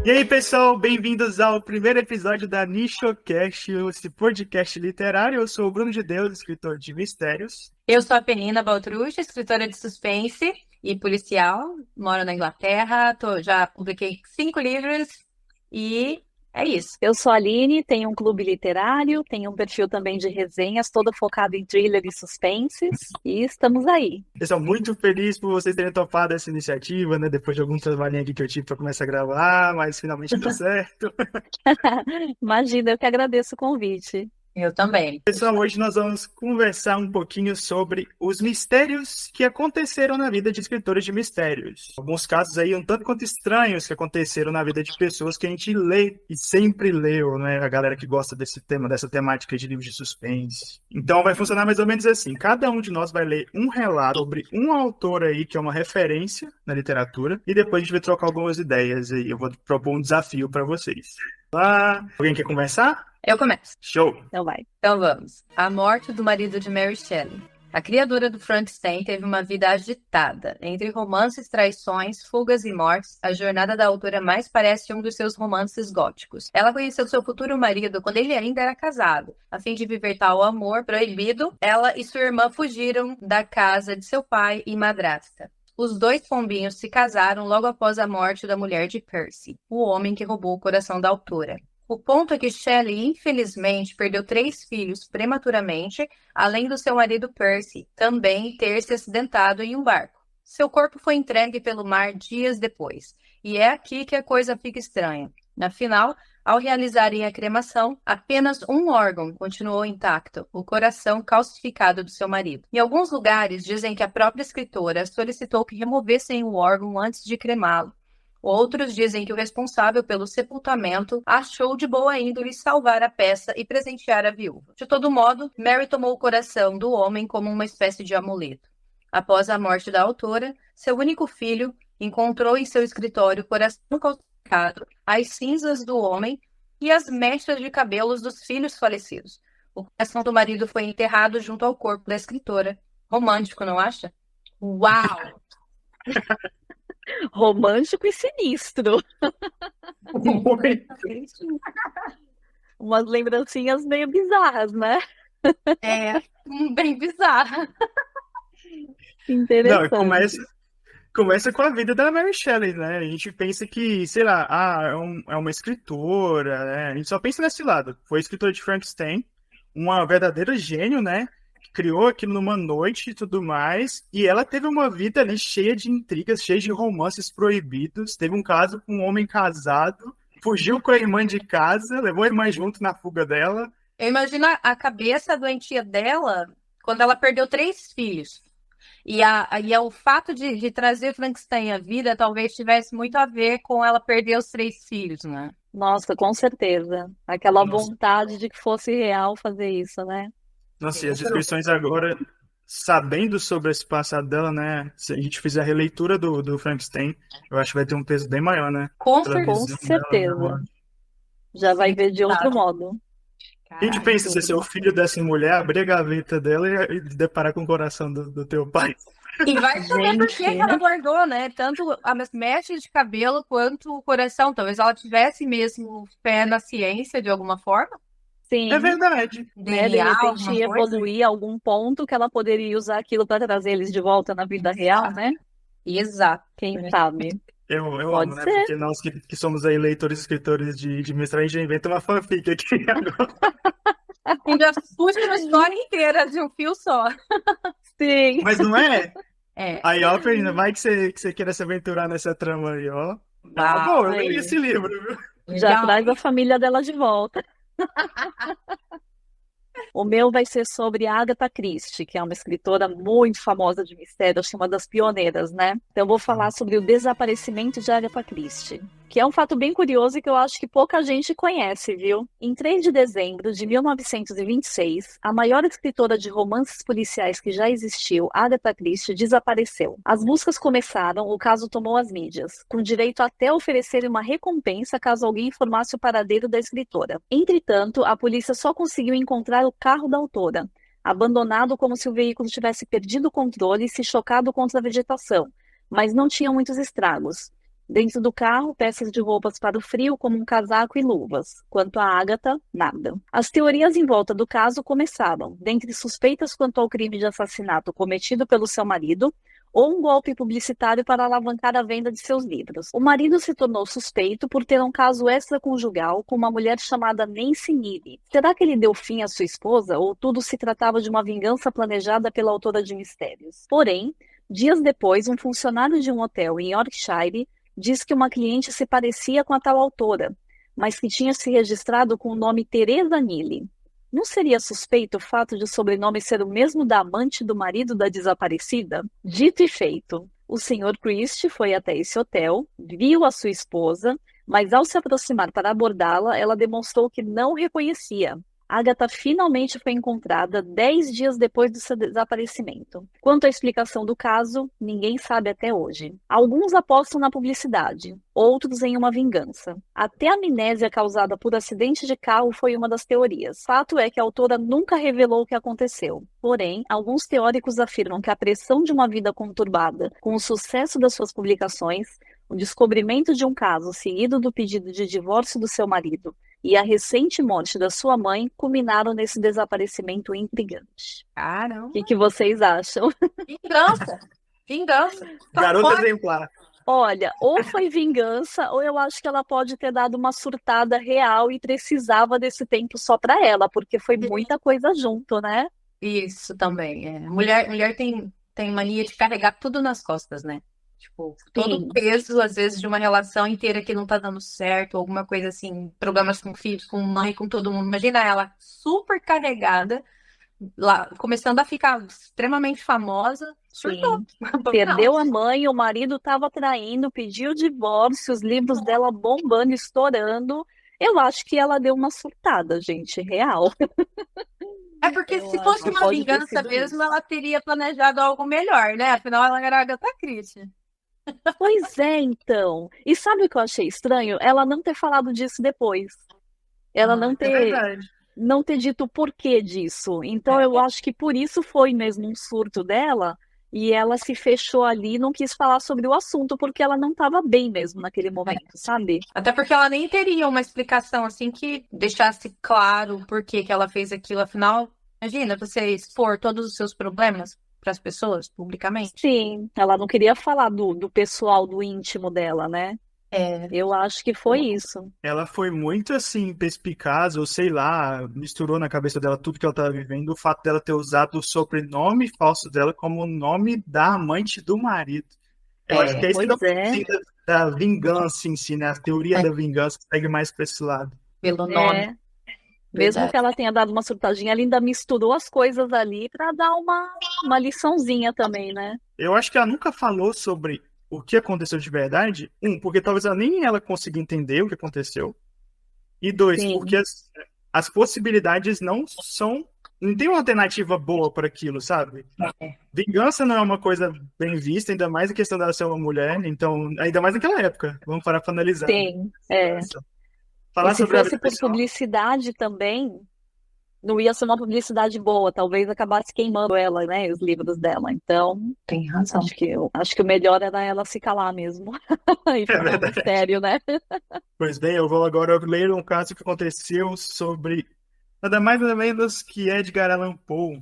E aí, pessoal, bem-vindos ao primeiro episódio da NichoCast, esse podcast literário. Eu sou o Bruno de Deus, escritor de mistérios. Eu sou a Penina Baltrucci, escritora de suspense e policial. Moro na Inglaterra, já publiquei 5 livros e é isso. Eu sou a Aline, tenho um clube literário, tenho um perfil também de resenhas, todo focado em thriller e suspenses, e estamos aí. Eu sou muito feliz por vocês terem topado essa iniciativa, né? Depois de algum trabalhinho aqui que eu tive para começar a gravar, mas finalmente deu certo. Imagina, eu que agradeço o convite. Eu também. Pessoal, hoje nós vamos conversar um pouquinho sobre os mistérios que aconteceram na vida de escritores de mistérios. Alguns casos aí um tanto quanto estranhos que aconteceram na vida de pessoas que a gente lê e sempre leu, né? A galera que gosta desse tema, dessa temática de livros de suspense. Então vai funcionar mais ou menos assim. Cada um de nós vai ler um relato sobre um autor aí que é uma referência na literatura e depois a gente vai trocar algumas ideias aí. Eu vou propor um desafio para vocês. Alguém quer começar? Eu começo. Show! Então vai. Então vamos. A morte do marido de Mary Shelley. A criadora do Frankenstein teve uma vida agitada. Entre romances, traições, fugas e mortes, a jornada da autora mais parece um dos seus romances góticos. Ela conheceu seu futuro marido quando ele ainda era casado. A fim de viver tal amor proibido, ela e sua irmã fugiram da casa de seu pai e madrasta. Os dois pombinhos se casaram logo após a morte da mulher de Percy, o homem que roubou o coração da autora. O ponto é que Shelley, infelizmente, perdeu 3 filhos prematuramente, além do seu marido Percy também ter se acidentado em um barco. Seu corpo foi entregue pelo mar dias depois. E é aqui que a coisa fica estranha. Afinal, ao realizarem a cremação, apenas um órgão continuou intacto, o coração calcificado do seu marido. Em alguns lugares, dizem que a própria escritora solicitou que removessem o órgão antes de cremá-lo. Outros dizem que o responsável pelo sepultamento achou de boa índole salvar a peça e presentear a viúva. De todo modo, Mary tomou o coração do homem como uma espécie de amuleto. Após a morte da autora, seu único filho encontrou em seu escritório o coração calcificado, as cinzas do homem e as mechas de cabelos dos filhos falecidos. O coração do marido foi enterrado junto ao corpo da escritora. Romântico, não acha? Uau! Romântico e sinistro. Umas lembrancinhas meio bizarras, né? É, bem bizarra. Não, Interessante. começa com a vida da Mary Shelley, né? A gente pensa que, sei lá, é uma escritora, né? A gente só pensa nesse lado. Foi escritora de Frankenstein, uma verdadeira gênio, né? Que criou aquilo numa noite e tudo mais. E ela teve uma vida ali cheia de intrigas, cheia de romances proibidos. Teve um caso com um homem casado, fugiu com a irmã de casa, levou a irmã junto na fuga dela. Eu imagino a cabeça doentia dela quando ela perdeu 3 filhos. E o fato de trazer Frankenstein à vida talvez tivesse muito a ver com ela perder os 3 filhos, né? Nossa, com certeza. Aquela Nossa, vontade de que fosse real fazer isso, né? nossa, e as descrições agora, sabendo sobre esse passado dela, né? Se a gente fizer a releitura do Frankenstein, eu acho que vai ter um peso bem maior, né? Com Pela Com visão dela, certeza. né? Já vai ver de outro modo. A gente pensa, você ser o filho dessa mulher, abrir a gaveta dela e deparar com o coração do teu pai. E vai saber por que Gente, ela guardou, né? Tanto as mechas de cabelo quanto o coração. Talvez ela tivesse mesmo fé na ciência de alguma forma. É sim, verdade. né? De DNA, repente alguma coisa. evoluir a algum ponto que ela poderia usar aquilo para trazer eles de volta na vida real, né? Exato. Quem sabe? Eu Pode amo, né? ser. Porque nós que somos aí leitores e escritores de mestrado, a gente já inventa uma fanfic aqui agora. Ainda puxa uma história inteira de um fio só. Sim. Mas não é? É. Aí, ó, Fernanda, vai que você queira se aventurar nessa trama aí, ó. É uma Vai. boa, eu li esse livro, viu? Já Legal. traz a família dela de volta. O meu vai ser sobre a Agatha Christie, que é uma escritora muito famosa de mistério, acho que uma das pioneiras, né? Então eu vou falar sobre o desaparecimento de Agatha Christie, que é um fato bem curioso e que eu acho que pouca gente conhece, viu? Em 3 de dezembro de 1926, a maior escritora de romances policiais que já existiu, Agatha Christie, desapareceu. As buscas começaram, o caso tomou as mídias, com direito até a oferecer uma recompensa caso alguém informasse o paradeiro da escritora. Entretanto, a polícia só conseguiu encontrar o carro da autora, abandonado como se o veículo tivesse perdido o controle e se chocado contra a vegetação, mas não tinha muitos estragos. Dentro do carro, peças de roupas para o frio, como um casaco e luvas. Quanto a Agatha, nada. As teorias em volta do caso começaram, dentre suspeitas quanto ao crime de assassinato cometido pelo seu marido, ou um golpe publicitário para alavancar a venda de seus livros. O marido se tornou suspeito por ter um caso extraconjugal com uma mulher chamada Nancy Neely. Será que ele deu fim à sua esposa, ou tudo se tratava de uma vingança planejada pela autora de mistérios? Porém, dias depois, um funcionário de um hotel em Yorkshire diz que uma cliente se parecia com a tal autora, mas que tinha se registrado com o nome Teresa Neely. Não seria suspeito o fato de o sobrenome ser o mesmo da amante do marido da desaparecida? Dito e feito, o Sr. Christie foi até esse hotel, viu a sua esposa, mas ao se aproximar para abordá-la, ela demonstrou que não reconhecia. Agatha finalmente foi encontrada 10 dias depois do seu desaparecimento. Quanto à explicação do caso, ninguém sabe até hoje. Alguns apostam na publicidade, outros em uma vingança. Até a amnésia causada por acidente de carro foi uma das teorias. Fato é que a autora nunca revelou o que aconteceu. Porém, alguns teóricos afirmam que a pressão de uma vida conturbada, com o sucesso das suas publicações, o descobrimento de um caso seguido do pedido de divórcio do seu marido e a recente morte da sua mãe culminaram nesse desaparecimento intrigante. Caramba. O que vocês acham? Vingança. Vingança. Garota exemplar. Olha, ou foi vingança, ou eu acho que ela pode ter dado uma surtada real e precisava desse tempo só para ela, porque foi muita coisa junto, né? Isso também. Mulher tem mania de carregar tudo nas costas, né? Tipo, todo Sim. o peso, às vezes, de uma relação inteira que não tá dando certo, alguma coisa assim, problemas com filhos, com mãe, com todo mundo. Imagina ela super carregada, lá, começando a ficar extremamente famosa, surtou. Perdeu a mãe, o marido estava traindo, pediu o divórcio, os livros dela bombando, estourando. Eu acho que ela deu uma surtada, gente, real. É porque Eu se acho fosse que uma pode ter vingança sido mesmo, isso. ela teria planejado algo melhor, né? Afinal, ela era a Agatha Christie. Pois é, então. E sabe o que eu achei estranho? Ela não ter falado disso depois. Ela não É ter, verdade. não ter dito o porquê disso. Então eu acho que por isso foi mesmo um surto dela. E ela se fechou ali e não quis falar sobre o assunto, porque ela não estava bem mesmo naquele momento, sabe? Até porque ela nem teria uma explicação assim que deixasse claro por que que ela fez aquilo. Afinal, imagina você expor todos os seus problemas para as pessoas publicamente. Sim, ela não queria falar do pessoal, do íntimo dela, né? É, Eu acho que foi isso. Ela foi muito assim, perspicaz, ou sei lá, misturou na cabeça dela tudo que ela estava vivendo, o fato dela ter usado o sobrenome falso dela como o nome da amante do marido. Eu acho que é isso que dá Pois um é. pouquinho da vingança em si, né? A teoria da vingança segue mais para esse lado. pelo nome. É. Mesmo que ela tenha dado uma surtadinha, ela ainda misturou as coisas ali para dar uma liçãozinha também, né? Eu acho que ela nunca falou sobre o que aconteceu de verdade. Porque talvez nem ela consiga entender o que aconteceu. E dois, Sim. porque as possibilidades não são. Não tem uma alternativa boa para aquilo, sabe? Vingança não é uma coisa bem vista, ainda mais a questão dela ser uma mulher, então, ainda mais naquela época. Vamos parar para analisar. Sim, é. Falar E se sobre a fosse vida por pessoal. publicidade também, não ia ser uma publicidade boa, talvez acabasse queimando ela, né, os livros dela. Então, Tem razão. acho que o melhor era ela se calar mesmo e ficar no verdade. mistério, né? Pois bem, eu vou agora ler um caso que aconteceu sobre nada mais nada menos que Edgar Allan Poe.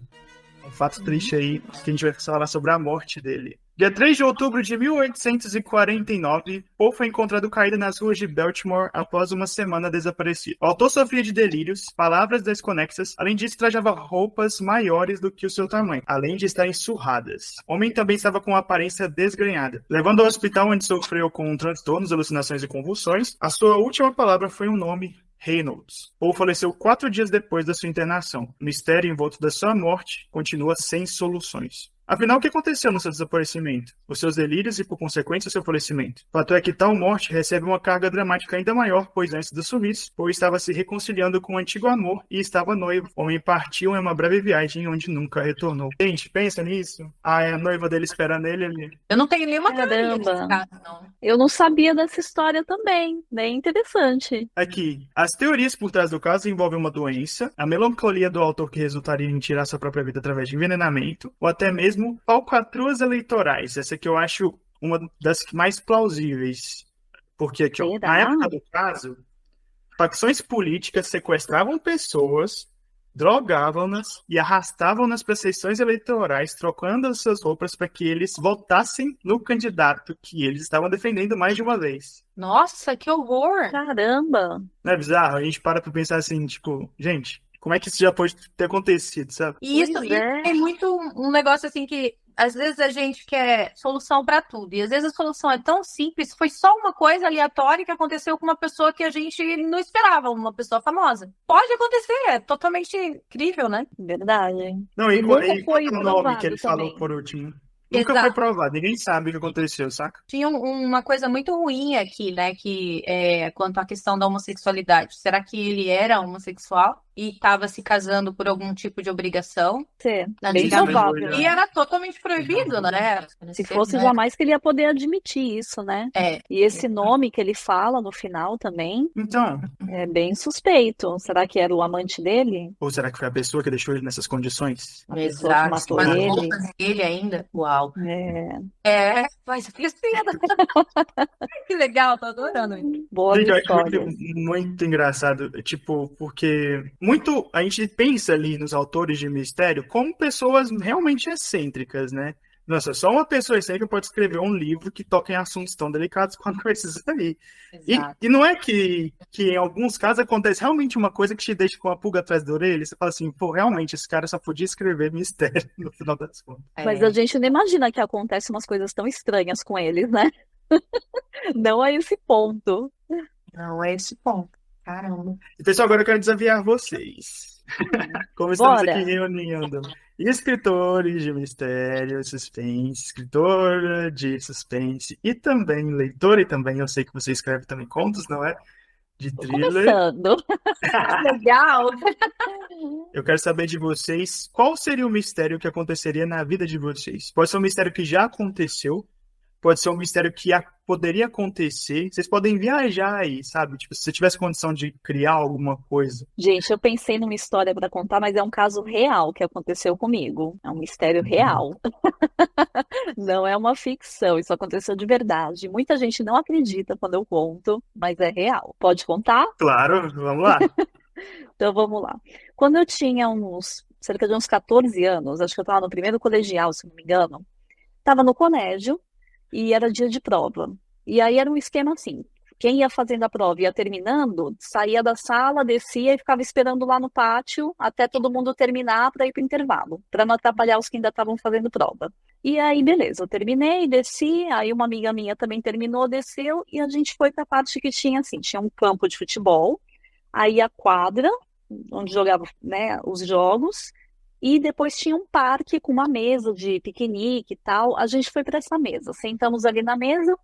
Um fato triste aí, que a gente vai falar sobre a morte dele. Dia 3 de outubro de 1849, Poe foi encontrado caído nas ruas de Baltimore após uma semana desaparecido. O autor sofria de delírios, palavras desconexas, além disso trajava roupas maiores do que o seu tamanho, além de estarem surradas. O homem também estava com uma aparência desgrenhada. Levando ao hospital onde sofreu com transtornos, alucinações e convulsões, a sua última palavra foi um nome: Reynolds. Poe faleceu 4 dias depois da sua internação. O mistério em volta da sua morte continua sem soluções. Afinal, o que aconteceu no seu desaparecimento? Os seus delírios e, por consequência, o seu falecimento. O fato é que tal morte recebe uma carga dramática ainda maior, pois antes do sumiço, Poe estava se reconciliando com o antigo amor e estava noivo. O homem partiu em uma breve viagem onde nunca retornou. Gente, pensa nisso. A noiva dele esperando ele. Eu não tenho nenhuma teoria Caramba. desse caso, não. Eu não sabia dessa história também, bem interessante. Aqui, as teorias por trás do caso envolvem uma doença, a melancolia do autor que resultaria em tirar sua própria vida através de envenenamento, ou até mesmo falcatruas eleitorais. Essa que eu acho uma das mais plausíveis. Porque aqui, ó, na Será? época do caso, facções políticas sequestravam pessoas, drogavam-nas e arrastavam-nas para sessões eleitorais, trocando as suas roupas para que eles votassem no candidato que eles estavam defendendo mais de uma vez. Nossa, que horror! Caramba! Não é bizarro? A gente para pra pensar assim, tipo, gente, como é que isso já pode ter acontecido, sabe? E isso Pois é. é muito um negócio assim que às vezes a gente quer solução para tudo. E às vezes a solução é tão simples, foi só uma coisa aleatória que aconteceu com uma pessoa que a gente não esperava, uma pessoa famosa. Pode acontecer, é totalmente incrível, né? Verdade. Não, E nunca e qual foi é o nome que ele provado falou também. por último? Nunca foi Exato. provado, ninguém sabe o que aconteceu, saca? Tinha uma coisa muito ruim aqui, né? Que é quanto à questão da homossexualidade. Será que ele era homossexual e estava se casando por algum tipo de obrigação? Ser bem Isso mesmo, provável. E era totalmente proibido, né? Se fosse, Né? jamais que ele ia poder admitir isso, né? É. E esse nome que ele fala no final também Então, é bem suspeito. Será que era o amante dele? ou será que foi a pessoa que deixou ele nessas condições? A pessoa que matou Com as ele? roupas dele ainda. Uau. É, Mas fica cedo. Que legal, tô adorando isso. boas Gente, eu acho histórias. muito engraçado, tipo, porque muito a gente pensa ali nos autores de mistério como pessoas realmente excêntricas, né? Nossa, só uma pessoa excêntrica pode escrever um livro que toca em assuntos tão delicados quanto esses aí. Exato. E não é que em alguns casos acontece realmente uma coisa que te deixa com a pulga atrás da orelha, e você fala assim, pô, realmente, esse cara só podia escrever mistério no final das contas. Mas a gente não imagina que acontecem umas coisas tão estranhas com eles, né? Não a esse ponto. Não, é esse ponto. Caramba. E pessoal, agora eu quero desafiar vocês. Como estamos Bora. aqui reunindo escritores de mistério, suspense, escritora de suspense e também leitora, e também eu sei que você escreve também contos, não é? De Tô thriller. começando. Legal. Eu quero saber de vocês qual seria o mistério que aconteceria na vida de vocês. Pode ser um mistério que já aconteceu, pode ser um mistério que poderia acontecer. Vocês podem viajar aí, sabe? Tipo, se você tivesse condição de criar alguma coisa. Gente, eu pensei numa história para contar, mas é um caso real que aconteceu comigo. É um mistério real. Não é uma ficção, isso aconteceu de verdade. Muita gente não acredita quando eu conto, mas é real. Pode contar? Claro, vamos lá. Então vamos lá. Quando eu tinha cerca de uns 14 anos, acho que eu estava no primeiro colegial, se não me engano, estava no colégio e era dia de prova. E aí era um esquema assim: quem ia fazendo a prova ia terminando, saía da sala, descia e ficava esperando lá no pátio até todo mundo terminar para ir para o intervalo, para não atrapalhar os que ainda estavam fazendo prova. E aí, beleza, eu terminei, desci, aí uma amiga minha também terminou, desceu, e a gente foi para a parte que tinha assim, tinha um campo de futebol, aí a quadra, onde jogava, né, os jogos, e depois tinha um parque com uma mesa de piquenique e tal. A gente foi para essa mesa, sentamos ali na mesa,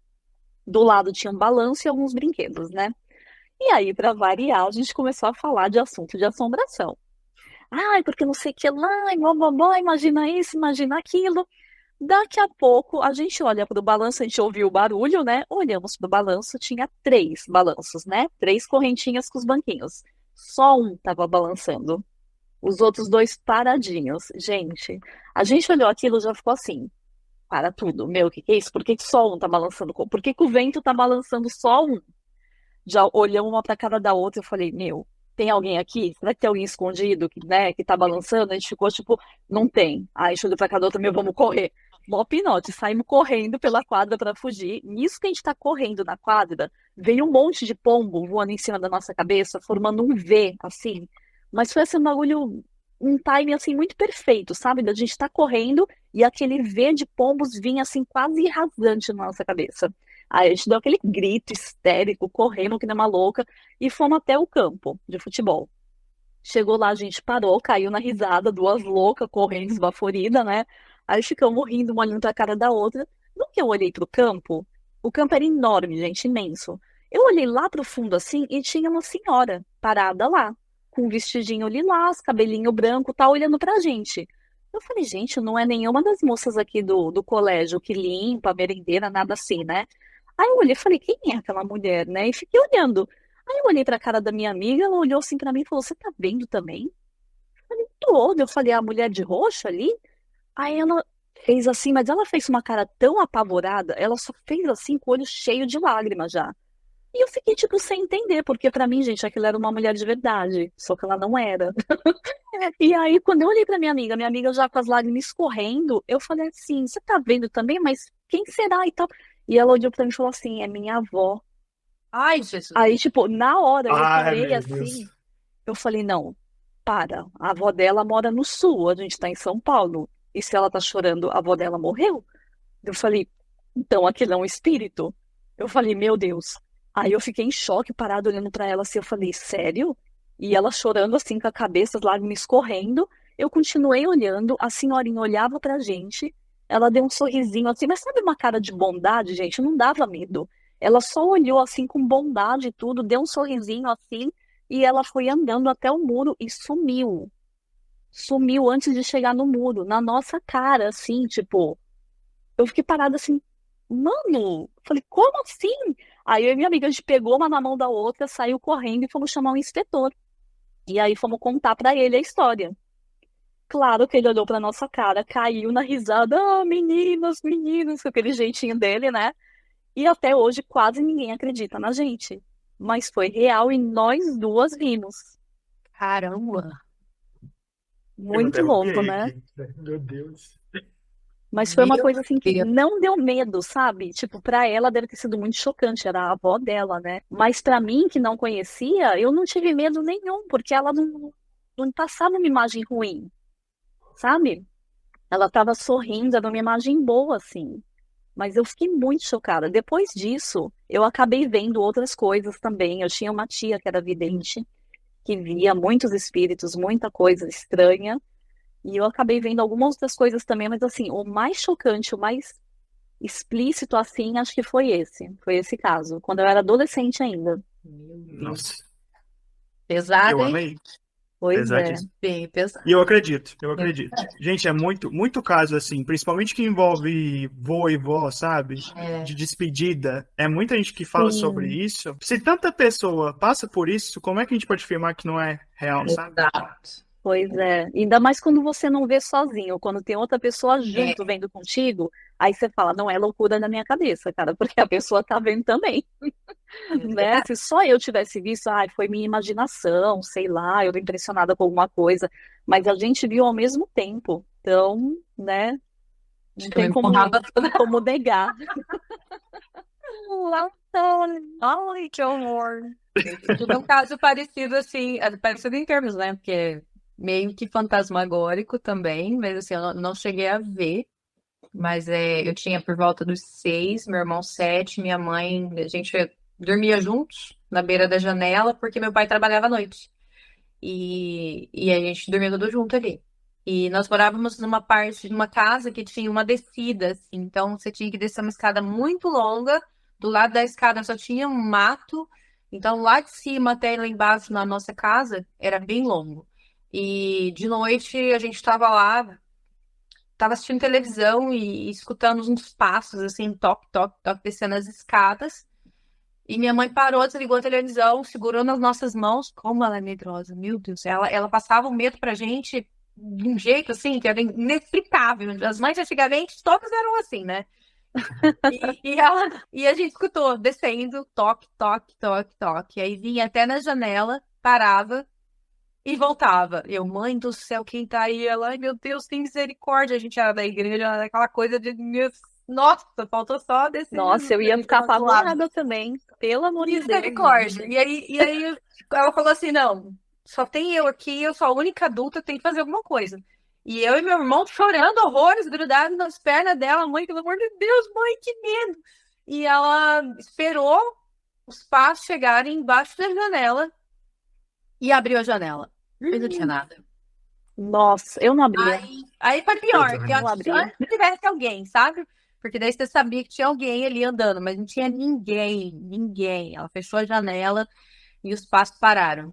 do lado tinha um balanço e alguns brinquedos, né? E aí, para variar, a gente começou a falar de assunto de assombração. Ai, porque não sei o que lá, e blá, blá, blá, imagina isso, imagina aquilo. Daqui a pouco, a gente olha para o balanço, a gente ouviu o barulho, né? Olhamos para o balanço, tinha 3 balanços, né? 3 correntinhas com os banquinhos. Só um estava balançando. Os outros 2 paradinhos. Gente, a gente olhou aquilo e já ficou assim: para tudo, meu, o que que é isso? Por que que só um tá balançando? Por que que o vento tá balançando só um? Já olhamos uma pra cara da outra e eu falei: meu, tem alguém aqui? Será que tem alguém escondido que, né, que tá balançando? A gente ficou tipo: não tem. Aí a gente olhou pra cada outra: meu, vamos correr. Mó pinote, saímos correndo pela quadra pra fugir. Nisso que a gente tá correndo na quadra, veio um monte de pombo voando em cima da nossa cabeça, formando um V, assim. Mas foi assim um bagulho, um timing assim muito perfeito, sabe? Da gente tá correndo e aquele V de pombos vinha assim quase rasante na nossa cabeça. Aí a gente deu aquele grito histérico, correndo que nem uma louca, e fomos até o campo de futebol. Chegou lá, a gente parou, caiu na risada, 2 loucas correndo, esbaforida, né? Aí ficamos rindo, uma olhando pra cara da outra. No que eu olhei pro campo, o campo era enorme, gente, imenso. Eu olhei lá pro fundo assim e tinha uma senhora parada lá, com um vestidinho lilás, cabelinho branco, tá olhando pra gente. Eu falei: gente, não é nenhuma das moças aqui do colégio que limpa, merendeira, nada assim, né? Aí eu olhei e falei: quem é aquela mulher, né? E fiquei olhando. Aí eu olhei pra cara da minha amiga, ela olhou assim pra mim e falou: você tá vendo também? Eu falei: tô. Eu falei: a mulher de roxo ali? Aí ela fez assim, mas ela fez uma cara tão apavorada, ela só fez assim com o olho cheio de lágrimas já. E eu fiquei, tipo, sem entender, porque pra mim, gente, aquilo era uma mulher de verdade, só que ela não era. E aí, quando eu olhei pra minha amiga já com as lágrimas escorrendo, eu falei assim, você tá vendo também? Mas quem será e tal? E ela olhou pra mim e falou assim, é minha avó. Ai, Jesus. Aí, tipo, na hora eu Ai, parei meu Deus. assim, eu falei, não, para, a avó dela mora no sul, a gente tá em São Paulo. E se ela tá chorando, a avó dela morreu? Eu falei, então aquilo é um espírito? Eu falei, meu Deus. Aí eu fiquei em choque, parado olhando pra ela assim, eu falei, sério? E ela chorando assim com a cabeça, as lágrimas escorrendo. Eu continuei olhando, a senhorinha olhava pra gente, ela deu um sorrisinho assim, mas sabe uma cara de bondade, gente? Não dava medo. Ela só olhou assim com bondade e tudo, deu um sorrisinho assim, e ela foi andando até o muro e sumiu. Sumiu antes de chegar no muro, na nossa cara, assim, tipo. Eu fiquei parada assim, mano, falei, como assim? Aí eu e minha amiga, a gente pegou uma na mão da outra, saiu correndo e fomos chamar o inspetor. E aí fomos contar pra ele a história. Claro que ele olhou pra nossa cara, caiu na risada, ah, meninas, meninas, com aquele jeitinho dele, né? E até hoje quase ninguém acredita na gente. Mas foi real e nós duas rimos. Caramba. Eu Muito até louco, arrepiei né? aqui. Meu Deus. Mas foi uma Meu coisa assim que Deus. não deu medo, sabe? Tipo, pra ela deve ter sido muito chocante, era a avó dela, né? Mas pra mim, que não conhecia, eu não tive medo nenhum, porque ela não passava uma imagem ruim, sabe? Ela tava sorrindo, era uma imagem boa, assim. Mas eu fiquei muito chocada. Depois disso, eu acabei vendo outras coisas também. Eu tinha uma tia que era vidente, que via muitos espíritos, muita coisa estranha. E eu acabei vendo algumas outras coisas também, mas assim, o mais chocante, o mais explícito assim, acho que foi esse. Foi esse caso, quando eu era adolescente ainda. Meu Deus. Nossa, Pesado, eu hein? amei. Pois é. Pesadíssimo. Bem pesado. E eu acredito, eu Meu acredito. Gente, é muito, muito caso assim, principalmente que envolve vô e vó, sabe? É, De despedida. É muita gente que fala sobre Sim. isso. Se tanta pessoa passa por isso, como é que a gente pode afirmar que não é real, sabe? exato. Pois é. Ainda mais quando você não vê sozinho, quando tem outra pessoa É, junto vendo contigo, aí você fala, não é loucura na minha cabeça, cara, porque a pessoa tá vendo também, é né? verdade. Se só eu tivesse visto, ai, foi minha imaginação, sei lá, eu tô impressionada com alguma coisa, mas a gente viu ao mesmo tempo. Então, né, Acho não que eu tem me borrava toda. como negar. Ai, que horror. Eu tive um caso parecido, assim, parecido em termos, né? Porque meio que fantasmagórico também, mas assim, eu não cheguei a ver. Mas eu tinha por volta dos 6, meu irmão 7, minha mãe, a gente dormia juntos na beira da janela, porque meu pai trabalhava à noite. E a gente dormia tudo junto ali. E nós morávamos numa parte de uma casa que tinha uma descida, assim, então você tinha que descer uma escada muito longa. Do lado da escada só tinha um mato, então lá de cima até lá embaixo na nossa casa era bem longo. E de noite a gente estava lá, tava assistindo televisão e escutando uns passos, assim, toque, toque, toque, descendo as escadas. E minha mãe parou, desligou a televisão, segurou nas nossas mãos. Como ela é medrosa, meu Deus. Ela passava o medo pra gente de um jeito, assim, que era inexplicável. As mães antigamente, todas eram assim, né? E a gente escutou, descendo, toque, toque, toque, toque. Aí vinha até na janela, parava, e voltava. Eu, mãe do céu, quem tá aí? Ela, ai meu Deus, tem misericórdia. A gente era da igreja, era aquela coisa de, nossa, faltou só descer Nossa, Jesus eu ia ali do ficar nosso lado. apavorada também, pelo amor de Deus, Misericórdia. gente. E aí ela falou assim: não, só tem eu aqui, eu sou a única adulta, tem que fazer alguma coisa. E eu e meu irmão chorando horrores, grudados nas pernas dela, mãe, pelo amor de Deus, mãe, que medo. E ela esperou os passos chegarem embaixo da janela e abriu a janela. E não tinha nada. Nossa, eu não abria, Aí foi Eu pior, que também. não antes, abria. antes tivesse alguém, sabe? Porque daí você sabia que tinha alguém ali andando, mas não tinha ninguém, ninguém. Ela fechou a janela e os passos pararam.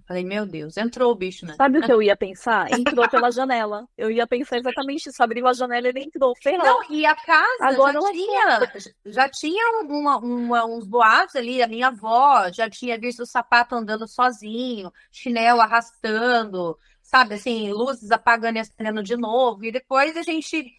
Falei, meu Deus, entrou o bicho, né? Sabe o que eu ia pensar? Entrou pela janela. Eu ia pensar exatamente isso. Abriu a janela e ele entrou. Não, Ferrou. e a casa Agora ela foi. já tinha uns boatos ali. A minha avó já tinha visto o sapato andando sozinho, chinelo arrastando, sabe, assim, luzes apagando e acendendo de novo. E depois a gente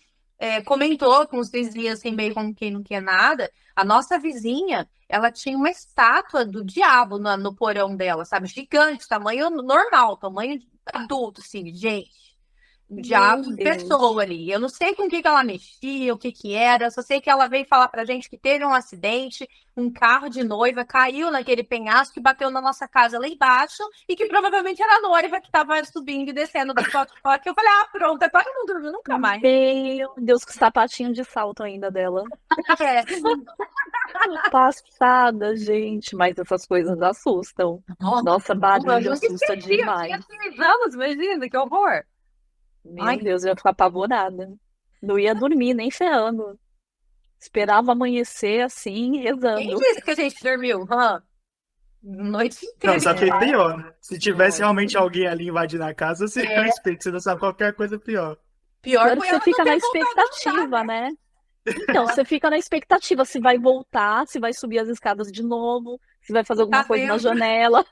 comentou com os vizinhos, assim, meio como quem não quer nada. A nossa vizinha, ela tinha uma estátua do diabo no porão dela, sabe? Gigante, tamanho normal, tamanho adulto, assim, gente. O diabo Meu em Deus. pessoa ali. Eu não sei com o que ela mexia, o que que era. Eu só sei que ela veio falar pra gente que teve um acidente, um carro de noiva caiu naquele penhasco e bateu na nossa casa lá embaixo e que provavelmente era a noiva que tava subindo e descendo da foto. Eu falei, pronto, agora eu não dormi nunca mais. Meu Deus, que sapatinho de salto ainda dela. É. Passada, gente, mas essas coisas assustam. Nossa, barulho assusta Eu tinha demais. 6 anos, imagina, que horror. Meu Ai. Deus, eu ia ficar apavorada. Não ia dormir, nem ferrando. Esperava amanhecer assim, Quem rezando. disse que a gente dormiu? Noite inteira. Não, sabe o que é pior, né? Se tivesse realmente alguém ali invadindo a casa, seria um espírito. Você não sabe qualquer coisa pior. Pior Pior que foi você ela fica não na ter voltado a andar, expectativa, né? Então, você fica na expectativa se vai voltar, se vai subir as escadas de novo, se vai fazer alguma Tá coisa na vendo? janela.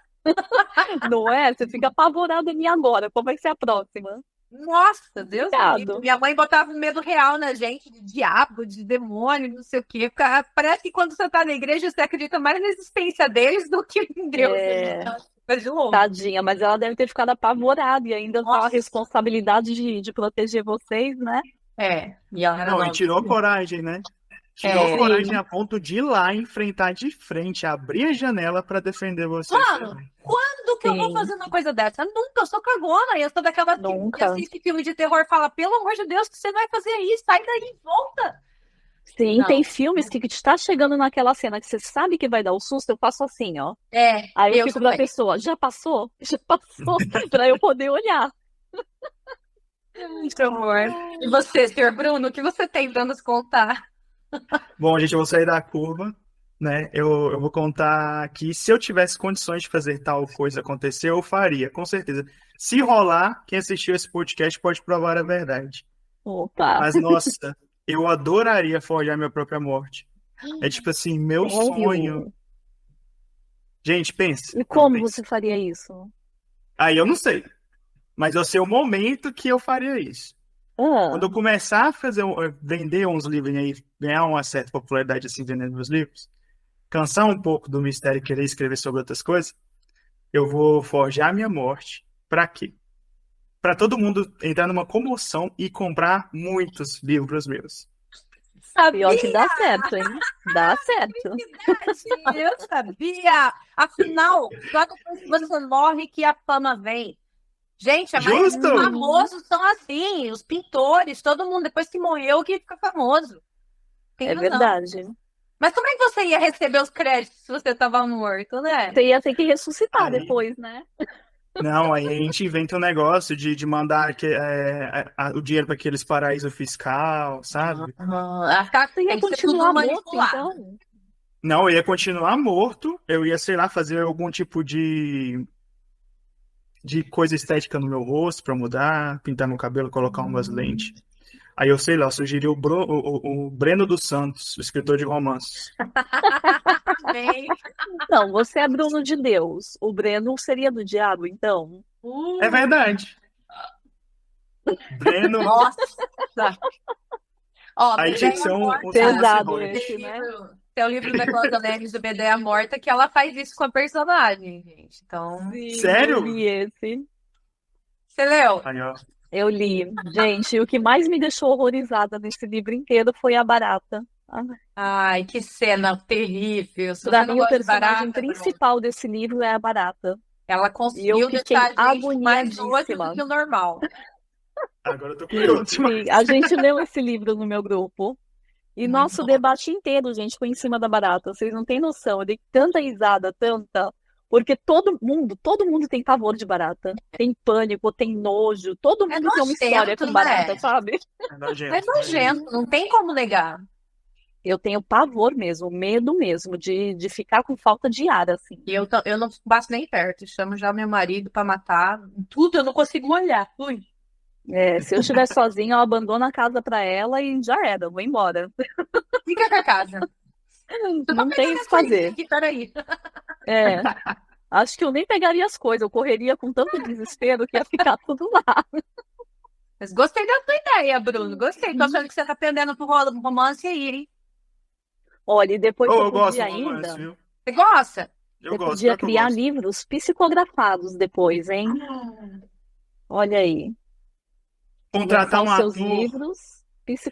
Não é? Você fica apavorada e agora? Qual vai ser a próxima? Nossa, Deus me livre. Cuidado. Minha mãe botava um medo real na gente, de diabo, de demônio, não sei o quê. Parece que quando você tá na igreja, você acredita mais na existência deles do que em Deus. É, Mas de louco. tadinha, mas ela deve ter ficado apavorada e ainda com a Nossa. responsabilidade de proteger vocês, né? E ela era Não, e nova. tirou coragem, né? Tirou É. coragem Sim. a ponto de ir lá enfrentar de frente, abrir a janela pra defender vocês. Mano, quando que eu vou Sim. fazer uma coisa dessa? Nunca, eu sou cagona. Eu sou daquela que Nunca. assiste filme de terror e fala, pelo amor de Deus, que você vai fazer isso? Sai daí, volta. Sim, Não. tem filmes que está chegando naquela cena que você sabe que vai dar o susto, eu faço assim, ó. Aí eu fico pra também. pessoa, já passou? Já passou? Pra eu poder olhar. Que horror. E você, senhor Bruno, o que você tem pra nos contar? Bom, gente, eu vou sair da curva, né? Eu vou contar que se eu tivesse condições de fazer tal coisa acontecer, eu faria, com certeza. Se rolar, quem assistiu esse podcast pode provar a verdade. Opa, Mas, nossa, eu adoraria forjar minha própria morte. É tipo assim, meu sonho. sério? Gente, pensa. E Não, como pensa. você faria isso? Aí eu não sei, mas eu sei o momento que eu faria isso. Ah, Quando eu começar a vender uns livros aí, ganhar uma certa popularidade assim vendendo meus livros, cansar um pouco do mistério e querer escrever sobre outras coisas, eu vou forjar minha morte. Pra quê? Pra todo mundo entrar numa comoção e comprar muitos livros meus. pior que dá certo, hein? Dá certo. Verdade, eu sabia. Afinal, só depois que você morre que a fama vem. Gente, é mais Justo! famosos são assim, os pintores, todo mundo depois que morreu que fica famoso. Tem É razão. verdade. Mas como é que você ia receber os créditos se você estava morto, né? Você ia ter que ressuscitar Aí- depois, né? Não, aí a gente inventa um negócio de mandar o dinheiro para aqueles paraíso fiscal, sabe? Você ia Tem que ser tudo continuar morto, manipulado. então? Não, eu ia continuar morto, eu ia, sei lá, fazer algum tipo de coisa estética no meu rosto pra mudar, pintar meu cabelo, colocar umas lentes. Aí eu sei lá, eu sugeri o Breno dos Santos, o escritor de romances. Bem, Não, você é Bruno de Deus. O Breno seria do diabo, então? É verdade. Breno, nossa. Ó, aí tinha que ser um Pesado romance esse, né? Tem o livro da Cláudia Leves, do Bedeia Morta, que ela faz isso com a personagem, gente. Então, Sim, Sério? eu li esse. você leu? Aí, ó. Eu li. Gente, o que mais me deixou horrorizada nesse livro inteiro foi a barata. Ai, que cena terrível. Se Pra você não mim, o gosta de personagem barata, principal desse livro é a barata. ela E eu conseguiu fiquei deixar a gente mais doido agoniadíssima. do que o normal. Agora eu tô curioso. Sim, a gente leu esse livro no meu grupo. E Muito nosso bom. debate inteiro, gente, foi em cima da barata. Vocês não têm noção. Eu dei tanta risada, tanta. Porque todo mundo tem pavor de barata. Tem pânico, tem nojo. Todo É mundo tem uma nojento, história com né? barata, sabe? É nojento. É nojento, não tem como negar. Eu tenho pavor mesmo, medo mesmo de ficar com falta de ar, assim. E eu não passo nem perto. Chamo já meu marido pra matar. Tudo eu não consigo olhar. Ui. É, se eu estiver sozinha, eu abandono a casa pra ela e já era, vou embora. Fica com a casa. Não tem o que fazer. Aqui, peraí. É, acho que eu nem pegaria as coisas, eu correria com tanto desespero que ia ficar tudo lá. Mas gostei da tua ideia, Bruno. Gostei. Tô achando que você tá aprendendo pro romance aí, hein? Olha, e depois Oh, você eu gosto podia de romance, ainda, viu? Você gosta? Eu você gosto, podia pior que eu criar gosto. livros psicografados depois, hein? Olha aí. Lançar Contratar um os seus ator. livros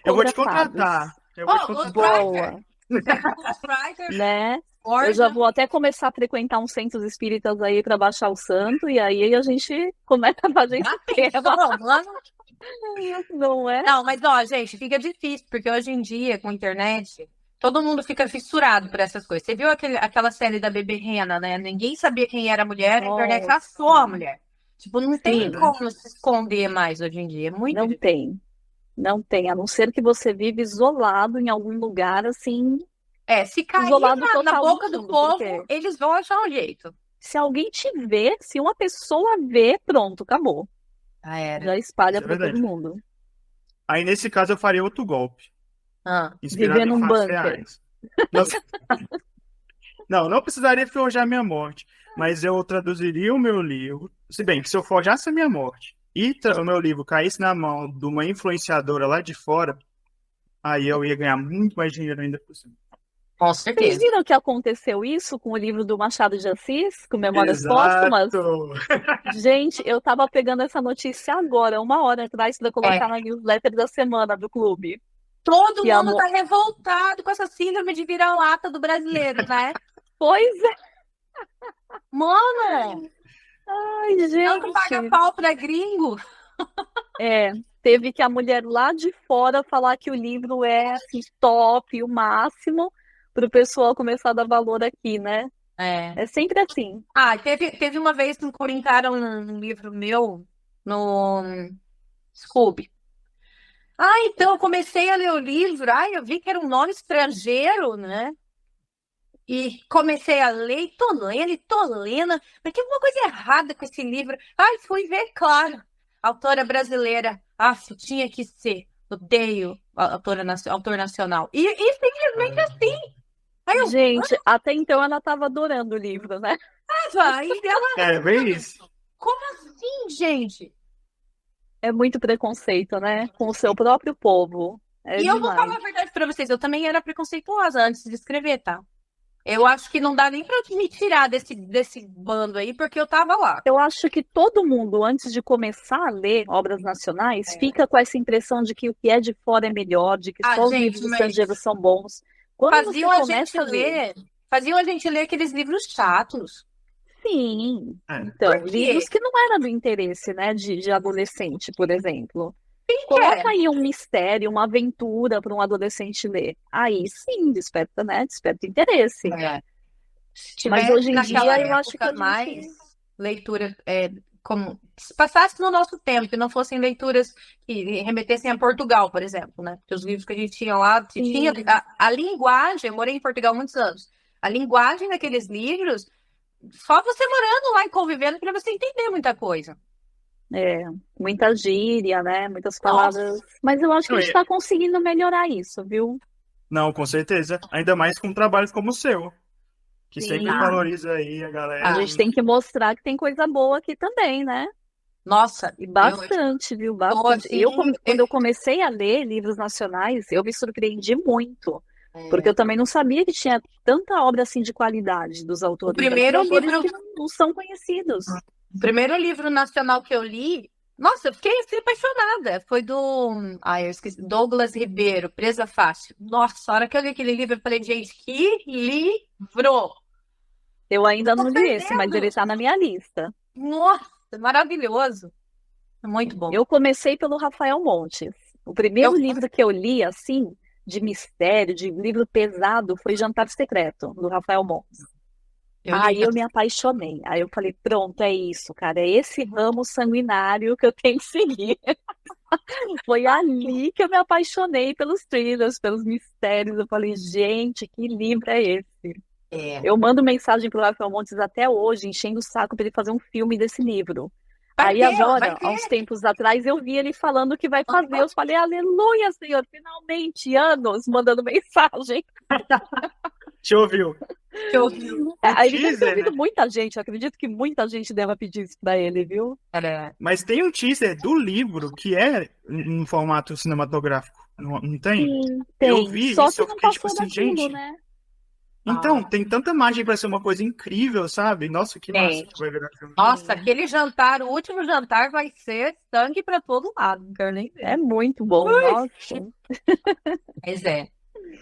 Eu vou te psicografados. contratar. Eu vou te Oh, contratar. Ghostwriter. Boa, Ghostwriter, né? Eu já Borja. vou até começar a frequentar uns centros espíritas aí para baixar o santo, e aí a gente começa a fazer esse Já tema, pensou, mano? não é? Não, mas ó, gente, fica difícil, porque hoje em dia, com a internet, todo mundo fica fissurado por essas coisas. Você viu aquela série da Bebê Rena, né? Ninguém sabia quem era a mulher, a internet achou a Nossa, mulher. Tipo, não É tem sim, verdade. como se esconder mais hoje em dia. É muito não difícil. tem, não tem, a não ser que você vive isolado em algum lugar, assim, É, se cair isolado na total do boca do mundo, povo, porque eles vão achar um jeito. se alguém te vê, se uma pessoa vê, pronto, acabou. Ah, era. Já espalha Isso é para todo verdade. mundo. Aí, nesse caso, eu faria outro golpe, Ah, inspirado Viver em num fatos bunker. reais. Não, não precisaria forjar minha morte, mas eu traduziria o meu livro. Se bem que se eu forjasse a minha morte e o meu livro caísse na mão de uma influenciadora lá de fora, aí eu ia ganhar muito mais dinheiro ainda por cima. com Vocês certeza. viram que aconteceu isso com o livro do Machado de Assis, com Memórias Póstumas? Exato! Gente, eu tava pegando essa notícia agora, 1 hora atrás, para colocar É. na newsletter da semana do clube. Todo Que a mundo tá revoltado com essa síndrome de vira-lata do brasileiro, né? Pois Mano, ai, tanto paga gente. pau pra gringo. Teve que a mulher lá de fora falar que o livro é assim, top, o máximo, para o pessoal começar a dar valor aqui, né? É. É sempre assim. Ah, teve uma vez que comentaram num livro meu, no Scooby. Ah, então eu comecei a ler o livro. Ai, eu vi que era um nome estrangeiro, né? E comecei a ler, e tô lendo. Mas tem alguma coisa errada com esse livro. Ai, fui ver, claro. Autora brasileira. Ah, tinha que ser. Odeio a autor nacional. E simplesmente assim. Aí eu, Gente, até então ela estava adorando o livro, né? vai, e ela, É, bem isso. como assim, gente? É muito preconceito, né? Com o seu próprio povo. É E eu vou demais. falar a verdade pra vocês, eu também era preconceituosa antes de escrever, tá? Eu acho que não dá nem pra me tirar desse bando aí, porque eu tava lá. Eu acho que todo mundo, antes de começar a ler obras nacionais, fica com essa impressão de que o que é de fora é melhor, de que Ah, só os gente, livros mas estrangeiros são bons. Quando você faziam a gente começa a ver, ler, faziam a gente ler aqueles livros chatos. sim. É. Então, Por livros quê? que não era do interesse, né, de adolescente, por exemplo. Quem Coloca quer? aí um mistério, uma aventura para um adolescente ler. Aí sim, desperta, né? Desperta interesse. É. Se Mas tivesse hoje em naquela dia eu acho que época a mais gente. leitura, como se passasse no nosso tempo, que não fossem leituras que remetessem a Portugal, por exemplo, né? Porque os livros que a gente tinha lá, tinha Sim, a linguagem, eu morei em Portugal há muitos anos. A linguagem daqueles livros, só você morando lá e convivendo para você entender muita coisa. é, muita gíria, né? Muitas palavras. Nossa, Mas eu acho que a Não, gente está conseguindo melhorar isso, viu? não, com certeza. Ainda mais com trabalhos como o seu, que sempre Sim. valoriza aí a A galera. gente tem que mostrar que tem coisa boa aqui também, né? nossa, E eu bastante, viu? tô Bastante. assim, Quando eu comecei a ler livros nacionais, eu me surpreendi muito. Porque eu também não sabia que tinha tanta obra assim de qualidade dos o autores daqui, primeiro autores livro que não são conhecidos. O primeiro livro nacional que eu li, nossa, eu fiquei assim, apaixonada. Foi do, eu esqueci, Douglas Ribeiro, Presa Fácil. Nossa, a hora que eu li aquele livro, eu falei, gente, que livro! Eu ainda Tô não li esse, mas ele perdendo! está na minha lista. Nossa, maravilhoso! Muito bom. Eu comecei pelo Rafael Montes. O Eu, primeiro livro que eu li, assim, de mistério, de livro pesado, foi Jantar Secreto, do Rafael Montes. eu li Aí eu me apaixonei. Aí eu falei, pronto, é isso, cara. É esse ramo sanguinário que eu tenho que seguir. Foi ali que eu me apaixonei pelos thrillers, pelos mistérios. Eu falei, gente, que livro é esse? é. Eu mando mensagem pro Rafael Montes até hoje, enchendo o saco para ele fazer um filme desse livro. Vai Aí ter, ó, vai agora, há uns ter. tempos atrás, eu vi ele falando que vai fazer. Eu falei, aleluia, Senhor, finalmente, anos mandando mensagem. Te ouviu? Que horrível. Ele deve ter teaser, ouvido né? muita gente. Eu acredito que muita gente deve pedir isso pra ele, viu? Cara, Mas tem um teaser do livro que é em formato cinematográfico. Não tem? Sim, Eu tem. vi Só isso, que eu não fiquei tipo passou assim, daquilo, gente. né? Então, tem tanta margem pra ser uma coisa incrível, sabe? Nossa, que massa tem. que vai virar filme. Nossa, aquele jantar, o último jantar vai ser sangue pra todo lado. Não quero nem ver. É muito bom, nossa. Mas é.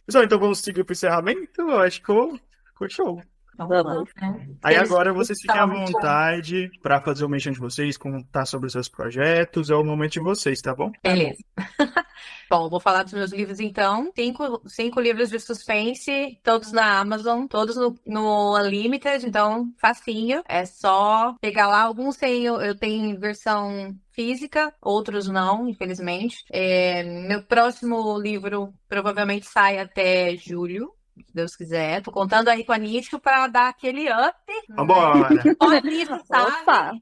Pessoal, então vamos seguir pro encerramento? Eu acho que ficou show. Então, Vamos. né? Aí Eles agora vocês fiquem à falam muito bom. vontade pra fazer o mention de vocês, contar sobre os seus projetos. É o momento de vocês, tá bom? Beleza. Bom, vou falar dos meus livros então. Cinco livros de suspense, todos na Amazon, todos no Unlimited, então facinho. É só pegar lá. Alguns eu tenho em versão física, outros não, infelizmente. Meu próximo livro provavelmente sai até julho, se Deus quiser. Tô contando aí com a Nítico para dar aquele up. Vambora! Só a Nítico sabe. Opa,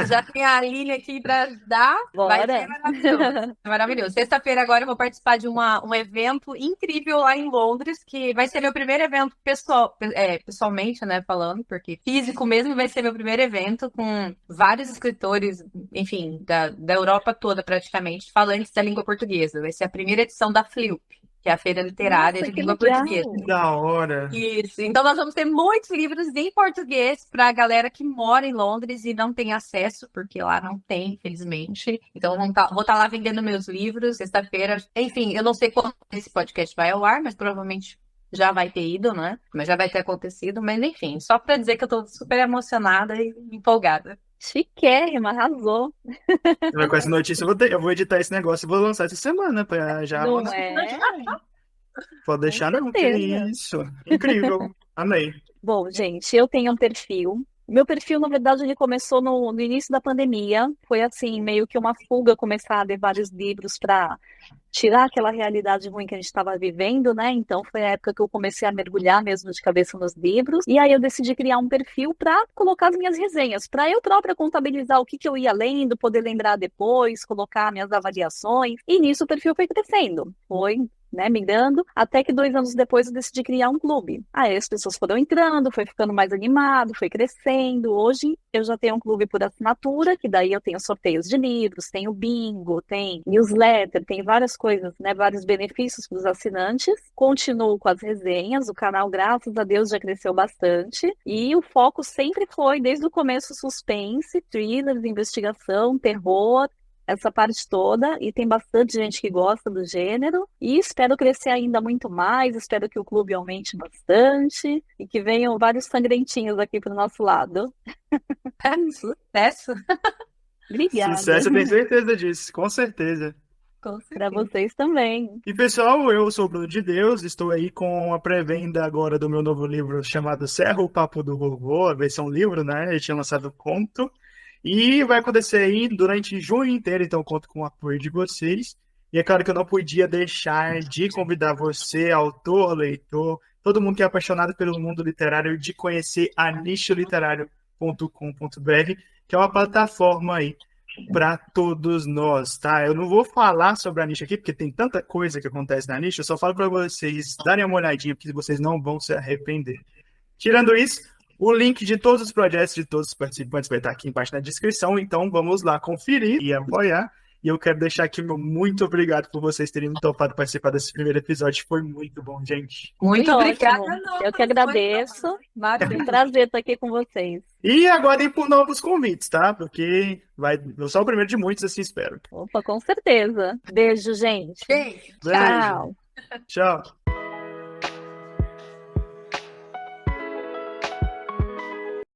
Já tem a Aline aqui para ajudar. Vai ser bora. maravilhoso. Maravilhoso. Sexta-feira agora eu vou participar de um evento incrível lá em Londres, que vai ser meu primeiro evento pessoalmente, né, falando, porque físico mesmo vai ser meu primeiro evento com vários escritores, enfim, da Europa toda praticamente, falantes da língua portuguesa. Vai ser a primeira edição da FLIUP, que é a Feira Literária Nossa, de que Língua legal. Portuguesa. Que da hora! Isso. Então, nós vamos ter muitos livros em português para a galera que mora em Londres e não tem acesso, porque lá não tem, infelizmente. Então, vou estar lá vendendo meus livros sexta-feira. Enfim, eu não sei quando esse podcast vai ao ar, mas provavelmente já vai ter ido, né? Mas já vai ter acontecido. Mas, enfim, só para dizer que eu estou super emocionada e empolgada. Chiquérrima, arrasou. Com essa notícia eu vou editar esse negócio e vou lançar essa semana pra já. Não é? Pode deixar Com não, que certeza. isso. Incrível. Amei. Bom, gente, eu tenho um perfil. Meu perfil, na verdade, ele começou no início da pandemia. Foi assim, meio que uma fuga começar a ler vários livros para tirar aquela realidade ruim que a gente estava vivendo, né? Então foi a época que eu comecei a mergulhar mesmo de cabeça nos livros. E aí eu decidi criar um perfil para colocar as minhas resenhas, para eu própria contabilizar o que eu ia lendo, poder lembrar depois, colocar minhas avaliações. E nisso o perfil foi crescendo. Foi, né, migrando, até que 2 anos depois eu decidi criar um clube. Aí as pessoas foram entrando, foi ficando mais animado, foi crescendo. Hoje eu já tenho um clube por assinatura, que daí eu tenho sorteios de livros, tenho bingo, tem newsletter, tem várias coisas, né, vários benefícios para os assinantes. Continuo com as resenhas, o canal, graças a Deus, já cresceu bastante. E o foco sempre foi, desde o começo, suspense, thrillers, investigação, terror, essa parte toda, e tem bastante gente que gosta do gênero, e espero crescer ainda muito mais, espero que o clube aumente bastante, e que venham vários sangrentinhos aqui pro nosso lado. Sucesso. Obrigada. Sucesso, eu tenho certeza disso, com certeza. Para vocês também. E pessoal, eu sou o Bruno de Deus, estou aí com a pré-venda agora do meu novo livro chamado Serra, o Papo do Vovô, a versão livro, né? Eu tinha lançado conto. E vai acontecer aí durante junho inteiro, então eu conto com o apoio de vocês. E é claro que eu não podia deixar de convidar você, autor, leitor, todo mundo que é apaixonado pelo mundo literário, de conhecer a nicholiteriario.com.br, que é uma plataforma aí para todos nós, tá? Eu não vou falar sobre a nicho aqui, porque tem tanta coisa que acontece na nicho, eu só falo para vocês darem uma olhadinha, porque vocês não vão se arrepender. Tirando isso, o link de todos os projetos de todos os participantes vai estar aqui embaixo na descrição, então vamos lá conferir e apoiar. E eu quero deixar aqui meu muito obrigado por vocês terem topado participar desse primeiro episódio. Foi muito bom, gente. Muito Ótimo. obrigada. Eu que agradeço. Foi um prazer estar aqui com vocês. E aguardem por novos convites, tá? Porque eu sou o primeiro de muitos, assim espero. Opa, com certeza. Beijo, gente. Beijo. Beijo. Tchau. Tchau.